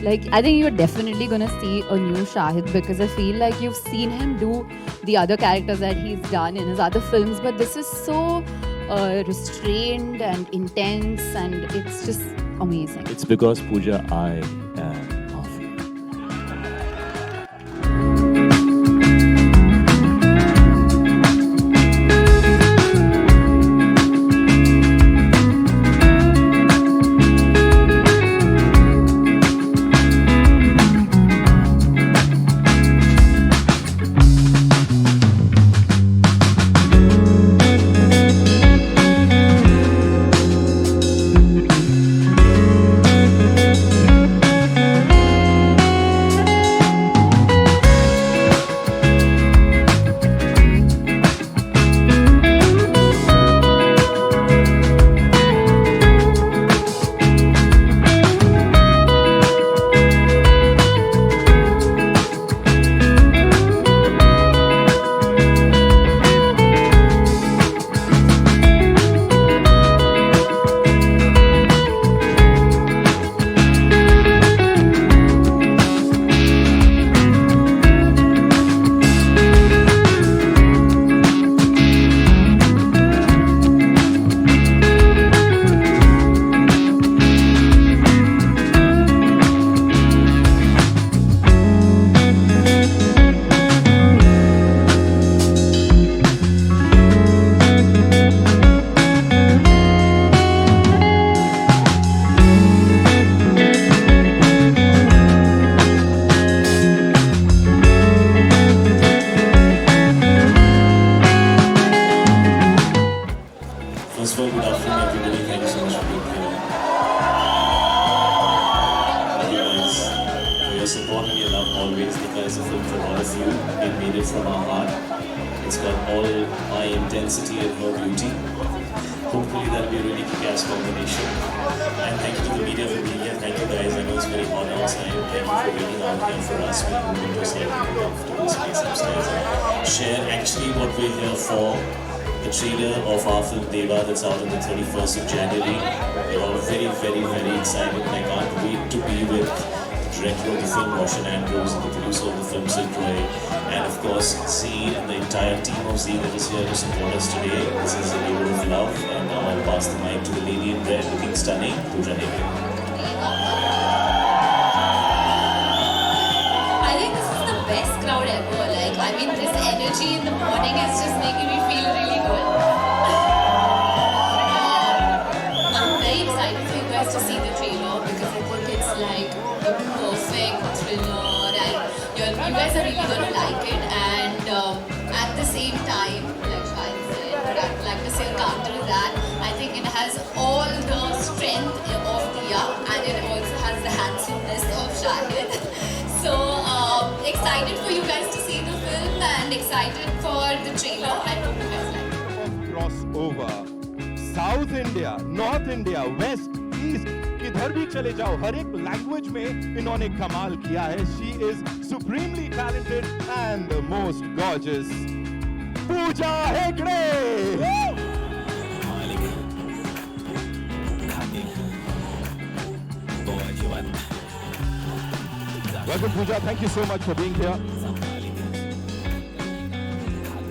Like, I think you're definitely gonna see a new Shahid because I feel like you've seen him do the other characters that he's done in his other films, but this is so restrained and intense, and it's just amazing. It's because, Pooja, I am Mafia. First of all, good afternoon, everybody. Thank you so much for being here. Thank you guys for your support and your love always. Nika is a film for all of you. It made it from our heart. It's got all my intensity and her beauty. Hopefully that'll be a really kick-ass combination. And thank you to the media for being here. Thank you guys. I know it's very hot outside. Thank you for waiting out here for us. We'll move into a slightly more comfortable space upstairs and share actually what we're here for. The trailer of our film Deva that's out on the 31st of January. We're all very, very, very excited and I can't wait to be with the director of the film, Roshan Andrews, and the producer of the film, Sid Roy, and of course Z and the entire team of Z that is here to support us today. This is a labor of love, and now I'll pass the mic to the lady in red looking stunning, Pooja Hegde. I think this is the best crowd ever. Like, I mean, this energy in the morning is just making me feel really good. I'm very excited for you guys to see the trailer because I think it's like the perfect thriller, and you guys are really gonna like it. And at the same time, like Shahid said, but I'd like to say counter to that, I think it has all the strength of Diya and it also has the handsomeness of Shahid. So excited for you guys to see the film and excited for the trailer. I hope you guys like it. Crossover, South India, North India, west, east, किधर भी चले जाओ, हर एक language में इन्होंने कमाल किया है. She is supremely talented and the most gorgeous. Pooja Hegde. Welcome, Pooja. Thank you so much for being here.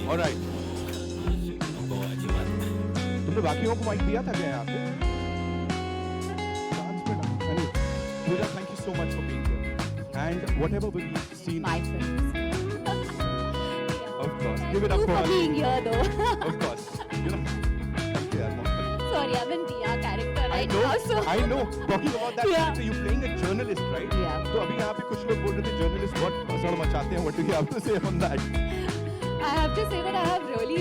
All right. तुमने बाकियों को माइक दिया था क्या यहाँ पे? Anyway, Pooja, thank you so much for being here. And whatever we've seen, My films. of course, give it up You for for her. being here, though. Of course, you know. Thank you, Arman. Sorry, I'm in Diya character I right know, now, so I know. Talking about that, Yeah. character, you're playing a journalist, right? Yeah. तो अभी यहाँ पे कुछ लोग बोल रहे थे journalist बहुत भसड़ मचाते हैं. What do you have to say on that? I have to say that I have really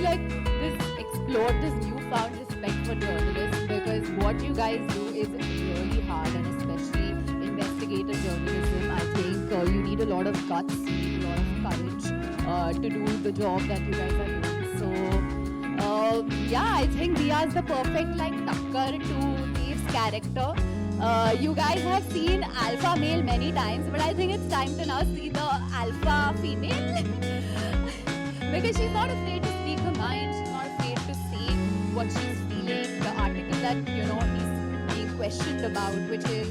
explored this newfound respect for journalists because what you guys do is really hard, and especially investigative journalism. I think you need a lot of guts, you need a lot of courage to do the job that you guys are doing. So yeah, I think Diya is the perfect takkar to Dev's character. You guys have seen alpha male many times, but I think it's time to now see the alpha female. Because she's not afraid to speak her mind, she's not afraid to say what she's feeling. The article that he's being questioned about, which is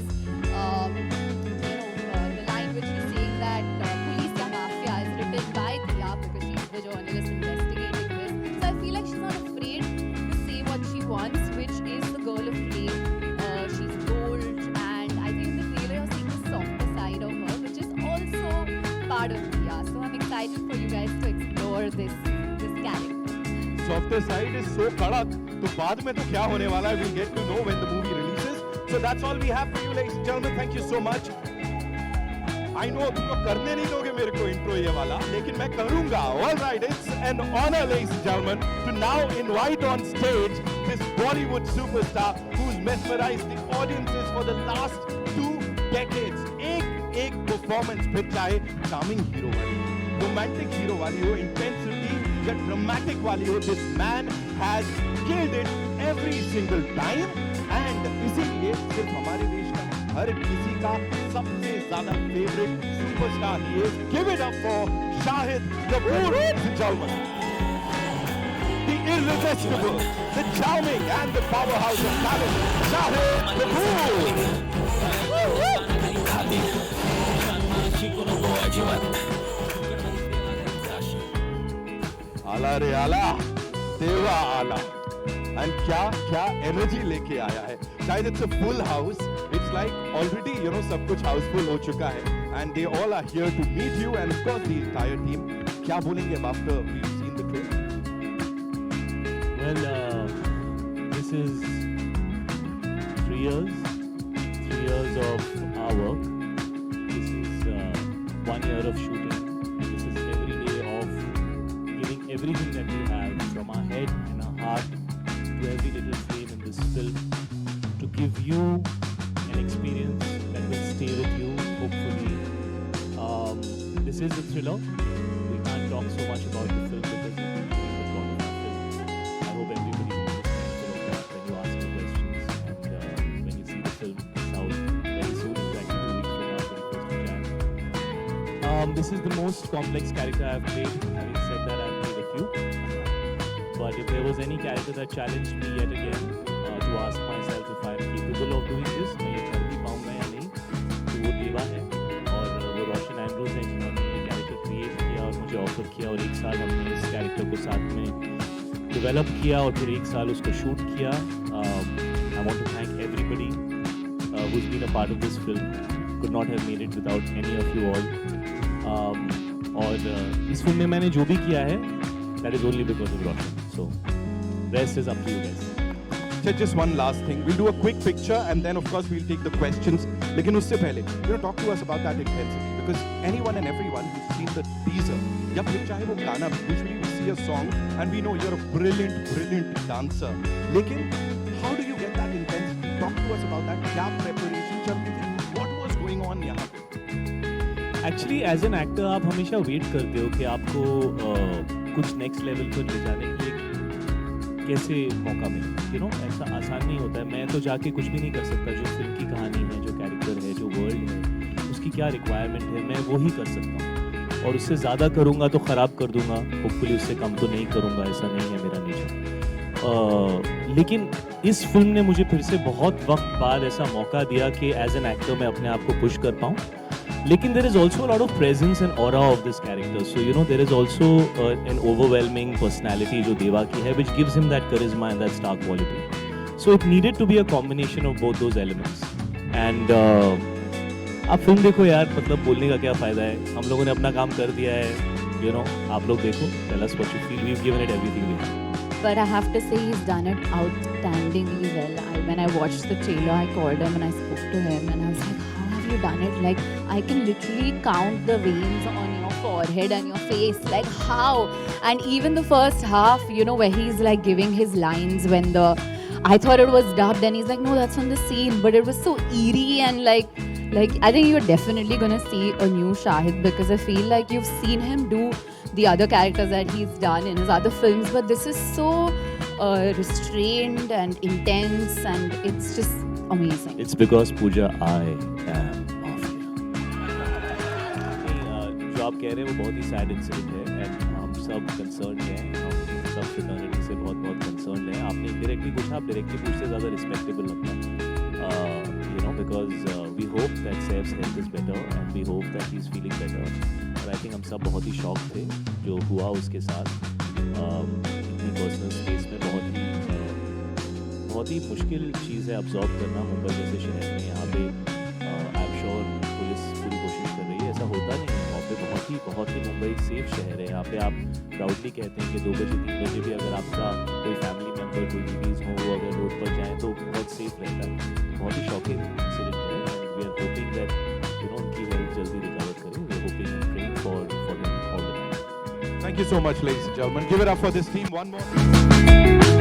part of Dia. So I'm excited for you guys to explore this character. Softer side is so kadak, तो बाद में तो क्या होने वाला है? We'll get to know when the movie releases. So that's all we have for you, ladies and gentlemen. Thank you so much. I know तुम लोग करने नहीं दोगे मेरे को intro ये वाला, लेकिन मैं करूँगा. All right, it's an honor, ladies and gentlemen, to now invite on stage this Bollywood superstar who's mesmerized the audiences for the last 2 decades. एक performance फिर चाहे charming hero वाली, romantic hero वाली हो, intensity या dramatic वाली हो, this man has killed it every single time. And इसीलिए सिर्फ हमारे देश का हर किसी का सबसे ज्यादा फेवरेट सुपरस्टार ही है. Give it up for Shahid Kapoor, ladies and gentlemen. The irresistible, the charming and the powerhouse of talent, Shahid Kapoor. आला रे आला, देवा आला. And क्या एनर्जी लेके आया है. शायद it's a full house. It's like already सब कुछ हाउसफुल हो चुका है. And they all are here to meet you and of course the entire team. क्या बोलेंगे after we've seen the trailer? Well, this is 3 years of our work. This is 1 year of shooting. And this is every day of giving everything that we have from our head and our heart to every little frame in this film to give you an experience that will stay with you, hopefully. This is a thriller. We can't talk so much about the film because it is the plot of our film. I hope everybody understands when you ask the questions and when you see the film. It's out very soon, exactly 2 weeks from now, 21st of Jan. This is the most complex character I've played. Having said that, I've played a few. But if there was any character that challenged me yet again to ask myself if I'm capable of doing this, मैं ये कर भी पाऊँगा या नहीं, तो वो देवा है और वो रोशन एंड्रूज है जिन्होंने ये कैरेक्टर क्रिएट किया और मुझे ऑफर किया और 1 साल हमने इस कैरेक्टर को साथ में डेवलप किया और फिर 1 साल उसको शूट किया. I want to thank everybody who's been a part of this film. Could not have made it without any of you all. और इस फिल्म में मैंने जो भी किया है, that is only because of Roshan. So, rest is up to you guys. Just one last thing. We'll do a quick picture and then of course we'll take the questions. लेकिन उससे पहले, talk to us about that intensity because anyone and everyone who's seen the teaser, या फिर चाहे वो गाना, usually we see a song and we know you're a brilliant dancer. लेकिन how do you get that intensity? Talk to us about that. क्या preparation चलती थी? What was going on यहाँ पे? Actually, as an actor, आप हमेशा wait करते हो कि आपको कुछ नेक्स्ट लेवल पर ले जाने के लिए कैसे मौका मिले. ऐसा आसान नहीं होता है. मैं तो जाके कुछ भी नहीं कर सकता. जो फिल्म की कहानी है, जो कैरेक्टर है, जो वर्ल्ड है, उसकी क्या रिक्वायरमेंट है, मैं वो ही कर सकता हूँ. और उससे ज़्यादा करूँगा तो ख़राब कर दूँगा. होपफुली उससे कम तो नहीं करूँगा. ऐसा नहीं है मेरा नेचर. लेकिन इस फिल्म ने मुझे फिर से बहुत वक्त बाद ऐसा मौका दिया कि एज एन एक्टर मैं अपने आप को पुश कर पाऊँ. लेकिन there is also a lot of presence and aura of this character. So there is also an overwhelming personality जो देवा की है, which gives him that charisma and that star quality. So it needed to be a combination of both those elements. And आप film देखो यार, मतलब बोलने का क्या फ़ायदा है. हम लोगों ने अपना काम कर दिया है. आप लोग देखो. Tell us what you feel. We've given it everything we have. But I have to say he's done it outstandingly well. When I watched the trailer, I called him and I spoke to him and I was like, how have you done it? Like, I can literally count the veins on your forehead and your face. Like, how? And even the first half, where he's like giving his lines when I thought it was dubbed and he's like, no, that's on the scene. But it was so eerie and like I think you're definitely gonna see a new Shahid because I feel like you've seen him do the other characters that he's done in his other films, but this is so restrained and intense and it's just amazing. It's because Pooja, I am Mafia. जो आप कह रहे हैं वो बहुत ही sad incident है and हम सब कंसर्न हैं. हम सब फ्रेटर्निटी से बहुत कंसर्न हैं. आपने डायरेक्टली पूछा, आप डायरेक्टली पूछते ज़्यादा रिस्पेक्टेबल लगता है. Because we hope that Saif's health is better and we hope that he's feeling better. और I think हम सब बहुत ही शॉक थे जो हुआ उसके साथ. इतनी पर्सनल स्पेस में बहुत ही मुश्किल चीज़ है अब्जॉर्ब करना मुंबई जैसे शहर में. यहाँ पे आई एम श्योर पुलिस पूरी कोशिश कर रही है. ऐसा होता नहीं है. वहाँ पे बहुत ही मुंबई सेफ शहर है, यहाँ पे आप प्राउडली कहते हैं कि 2 बजे 3 बजे भी अगर आपका कोई फैमिली मेम्बर कोई लेडीज़ हो वो अगर रोड पर जाएँ तो बहुत सेफ रहता है। बहुत ही शॉकिंग इंसिडेंट है and we are hoping that उनकी हेल्थ जल्दी रिकवर करे। We are hoping and praying for him all the time. Thank you so much, ladies and gentlemen. Give it up for this team one more.